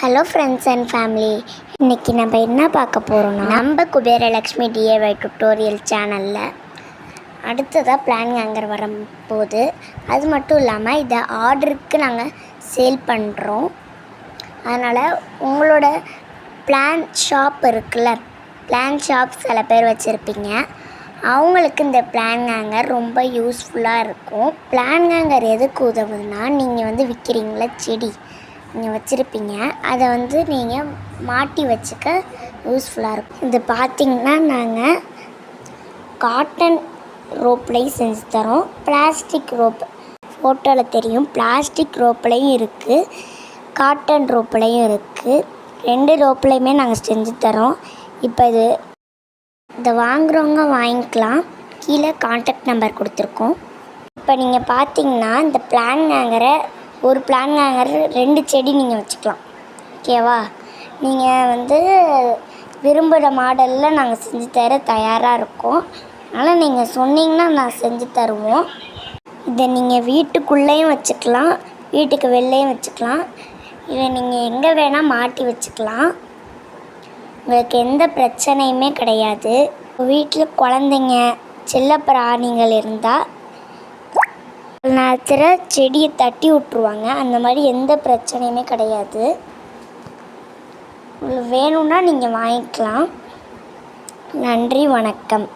Hello friends and family, இன்றைக்கி நம்ம என்ன பார்க்க போகிறோம்னா நம்ம குபேரலக்ஷ்மி டிஏஒய் டுட்டோரியல் சேனலில் அடுத்ததாக பிளான் ஹேங்கர் வரும்போது, அது மட்டும் இல்லாமல் இதை ஆர்டருக்கு நாங்கள் சேல் பண்ணுறோம். அதனால் உங்களோட பிளான் ஷாப் இருக்குல்ல, பிளான் ஷாப் சில பேர் வச்சுருப்பீங்க, அவங்களுக்கு இந்த பிளான் ஹேங்கர் ரொம்ப யூஸ்ஃபுல்லாக இருக்கும். பிளான் ஹேங்கர் எதுக்கு உதவுதுன்னா, நீங்கள் விற்கிறீங்களா செடி நீங்கள் வச்சுருப்பீங்க, அதை நீங்கள் மாட்டி வச்சுக்க யூஸ்ஃபுல்லாக இருக்கும். இது பார்த்திங்கன்னா நாங்கள் காட்டன் ரோப்லேயும் செஞ்சு தரோம், பிளாஸ்டிக் ரோப் ஃபோட்டோவில் தெரியும், பிளாஸ்டிக் ரோப்லேயும் இருக்குது, காட்டன் ரோப்லேயும் இருக்குது. 2 ரோப்லேயுமே நாங்கள் செஞ்சு தரோம். இப்போ இதை வாங்குகிறவங்க வாங்கிக்கலாம். கீழே கான்டாக்ட் நம்பர் கொடுத்துருக்கோம். இப்போ நீங்கள் பார்த்தீங்கன்னா இந்த பிளான் ஹேங்கரை, ஒரு பிளான் ஹேங்கர் 2 செடி நீங்கள் வச்சுக்கலாம். ஓகேவா? நீங்கள் விரும்புகிற மாடலில் நாங்கள் செஞ்சு தர தயாராக இருக்கோம். அதனால் நீங்கள் சொன்னீங்கன்னா நான் செஞ்சு தருவோம். இதை நீங்கள் வீட்டுக்குள்ளேயும் வச்சுக்கலாம், வீட்டுக்கு வெளிலையும் வச்சுக்கலாம். இதை நீங்கள் எங்கே வேணால் மாட்டி வச்சுக்கலாம். உங்களுக்கு எந்த பிரச்சனையுமே கிடையாது. வீட்டில் குழந்தைங்க செல்ல பிராணிகள் இருந்தால் நேரத்தில் செடியை தட்டி விட்ருவாங்க. அந்த மாதிரி எந்த பிரச்சனையுமே கிடையாது. உங்களுக்கு வேணும்னா நீங்கள் வாங்கிக்கலாம். நன்றி, வணக்கம்.